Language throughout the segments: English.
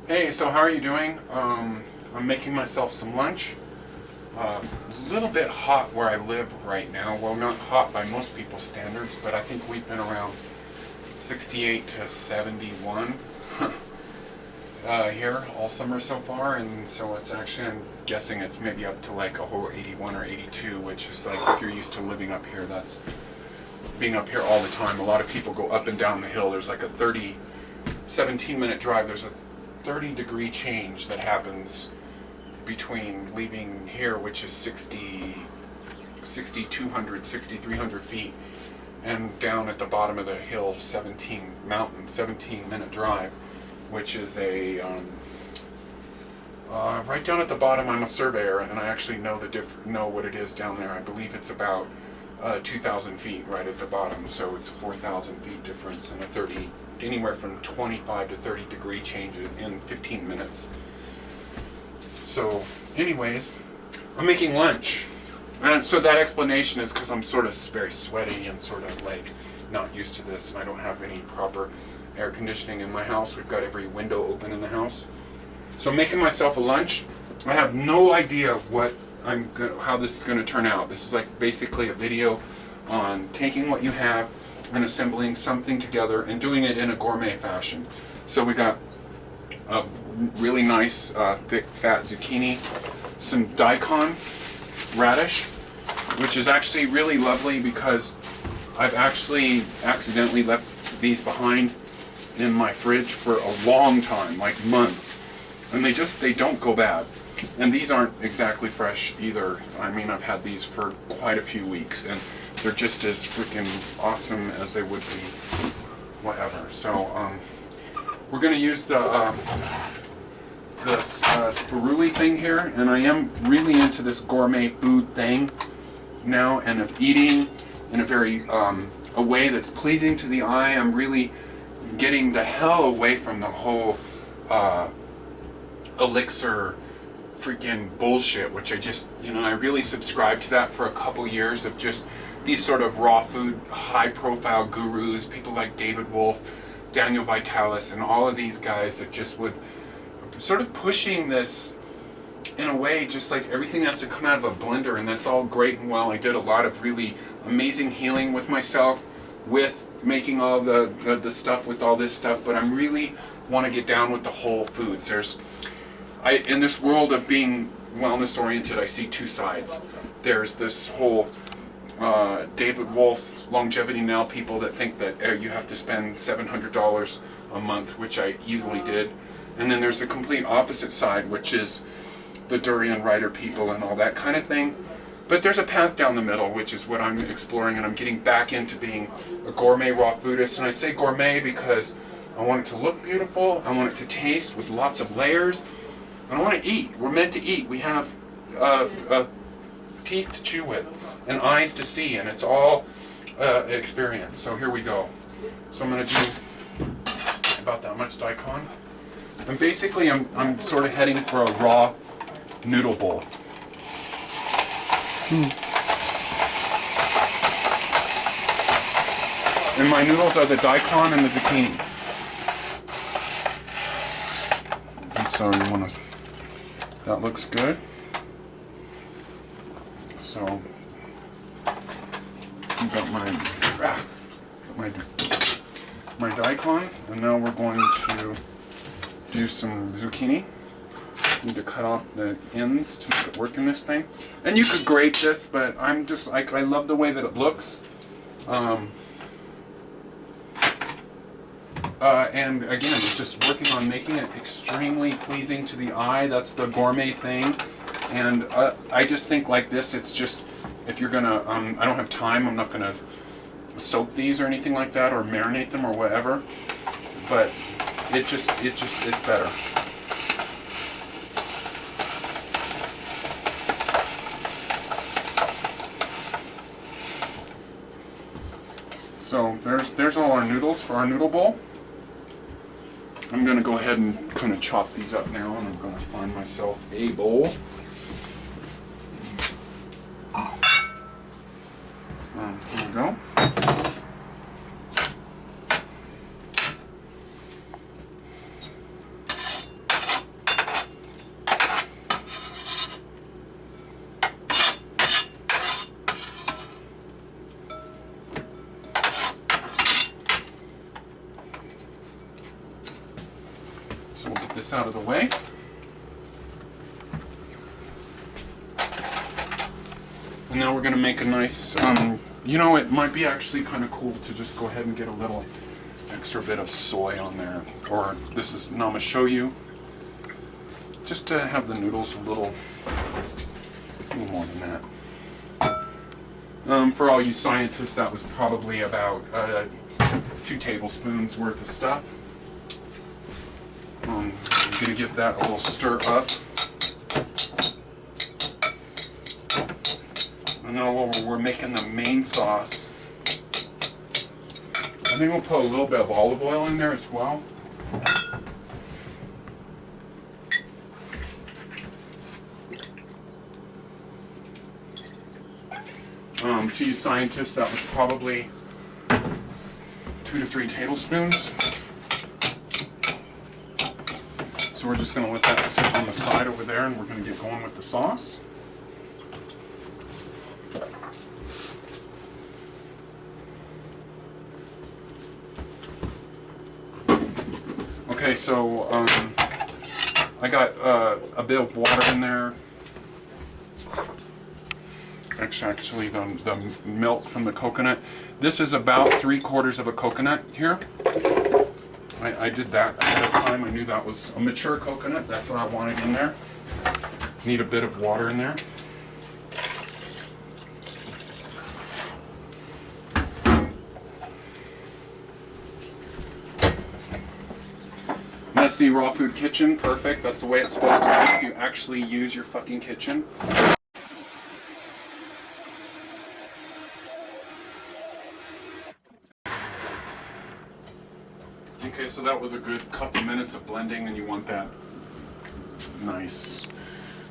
Hey, so how are you doing? I'm making myself some lunch. It's a little bit hot where I live right now. Well, not hot by most people's standards, but I think we've been around 68 to 71 here all summer so far, and so it's actually, I'm guessing it's maybe up to like a whole 81 or 82, which is like, if you're used to living up here, that's being up here all the time. A lot of people go up and down the hill. There's like a 17-minute drive. There's a 30-degree change that happens between leaving here, which is 6,200, 6,300 feet, and down at the bottom of the hill, 17-minute drive, which is a right down at the bottom. I'm a surveyor, and I actually know know what it is down there. I believe it's about 2,000 feet right at the bottom, so it's a 4,000 feet difference and a anywhere from 25 to 30 degree change in 15 minutes. So anyways, I'm making lunch. And so that explanation is because I'm sort of very sweaty and sort of like not used to this, and I don't have any proper air conditioning in my house. We've got every window open in the house. So I'm making myself a lunch. I have no idea how this is going to turn out. This is like basically a video on taking what you have and assembling something together and doing it in a gourmet fashion. So we got a really nice thick fat zucchini, some daikon radish, which is actually really lovely because I've actually accidentally left these behind in my fridge for a long time, like months, and they don't go bad. And these aren't exactly fresh either. I mean, I've had these for quite a few weeks, and they're just as freaking awesome as they would be whatever. So we're going to use the spiruli thing here, and I am really into this gourmet food thing now, and of eating in a very a way that's pleasing to the eye. I'm really getting the hell away from the whole elixir freaking bullshit, which I really subscribed to that for a couple years, of just these sort of raw food, high profile gurus, people like David Wolf, Daniel Vitalis, and all of these guys that just would sort of pushing this in a way, just like everything has to come out of a blender, and that's all great and well. I did a lot of really amazing healing with myself with making all the stuff with all this stuff, but I really want to get down with the whole foods. In this world of being wellness oriented, I see two sides. There's this whole David Wolf Longevity Now people that think that you have to spend $700 a month, which I easily did. And then there's the complete opposite side, which is the durian rider people and all that kind of thing. But there's a path down the middle, which is what I'm exploring, and I'm getting back into being a gourmet raw foodist. And I say gourmet because I want it to look beautiful, I want it to taste with lots of layers, and I want to eat. We're meant to eat. We have teeth to chew with and eyes to see, and it's all experience. So here we go. So I'm going to do about that much daikon. And basically I'm sort of heading for a raw noodle bowl. And my noodles are the daikon and the zucchini. And so you want to, that looks good. So I've got my daikon, and now we're going to do some zucchini. Need to cut off the ends to make it work in this thing. And you could grate this, but I'm just like, I love the way that it looks. And again, it's just working on making it extremely pleasing to the eye. That's the gourmet thing. And I just think like this, it's just, if you're gonna, I don't have time, I'm not gonna soak these or anything like that, or marinate them or whatever. But it's better. So there's all our noodles for our noodle bowl. I'm going to go ahead and kind of chop these up now, and I'm going to find myself a bowl. Here we go. So we'll get this out of the way. And now we're going to make a nice, you know, it might be actually kind of cool to just go ahead and get a little extra bit of soy on there. Or this is namashoyu. Just to have the noodles a little more than that. For all you scientists, that was probably about 2 tablespoons worth of stuff. I'm going to give that a little stir up. And now we're making the main sauce. I think we'll put a little bit of olive oil in there as well. To you scientists, that was probably 2 to 3 tablespoons. So we're just going to let that sit on the side over there, and we're going to get going with the sauce. Okay, so I got a bit of water in there. Actually, the milk from the coconut. This is about 3/4 of a coconut here. I did that ahead of time. I knew that was a mature coconut. That's what I wanted in there. Need a bit of water in there. Messy raw food kitchen, perfect. That's the way it's supposed to be if you actually use your fucking kitchen. Okay, so that was a good couple minutes of blending, and you want that nice,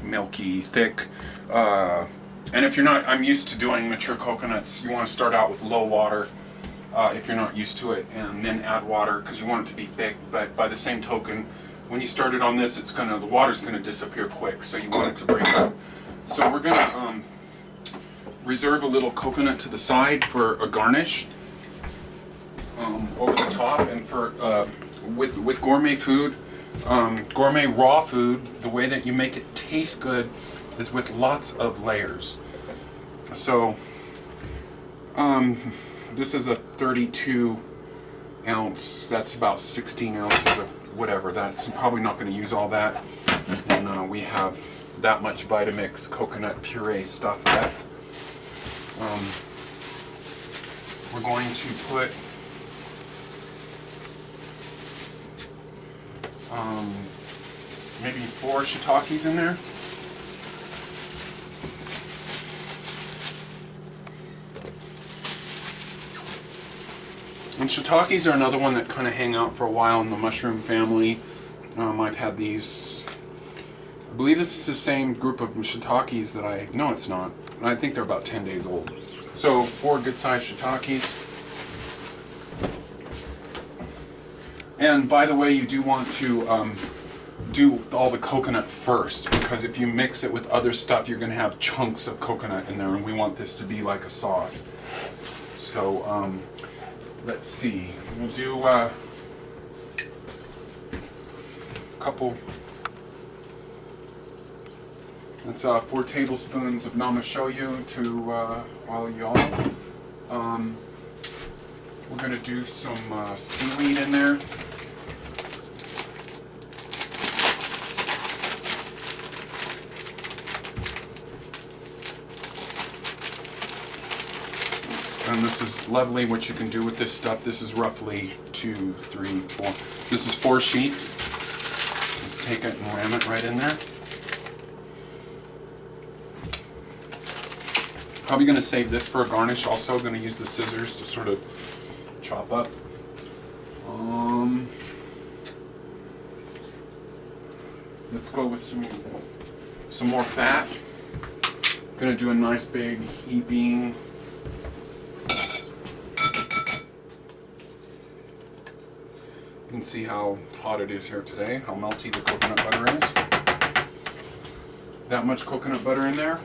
milky, thick. And if you're not, I'm used to doing mature coconuts, you want to start out with low water if you're not used to it, and then add water because you want it to be thick. But by the same token, when you start it on this, the water's gonna disappear quick, so you want it to break up. So we're gonna reserve a little coconut to the side for a garnish. Over the top, and for with gourmet food, gourmet raw food, the way that you make it taste good is with lots of layers. So this is a 32 ounce, that's about 16 ounces of whatever. That's probably not going to use all that. And we have that much Vitamix coconut puree stuff left. We're going to put maybe 4 shiitakes in there. And shiitakes are another one that kind of hang out for a while in the mushroom family. I've had these, I believe this is the same group of shiitakes that no it's not. I think they're about 10 days old. So 4 good sized shiitakes. And by the way, you do want to do all the coconut first, because if you mix it with other stuff, you're going to have chunks of coconut in there, and we want this to be like a sauce. So let's see, we'll do a couple, that's 4 tablespoons of namashoyu to all y'all. We're going to do some seaweed in there. And this is lovely what you can do with this stuff. This is roughly 2, 3, 4. This is 4 sheets. Just take it and ram it right in there. Probably going to save this for a garnish. Also going to use the scissors to sort of chop up. Let's go with some more fat. Going to do a nice big heaping. You can see how hot it is here today, how melty the coconut butter is. That much coconut butter in there.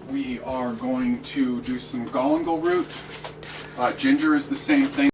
We are going to do some galangal root. Ginger is the same thing.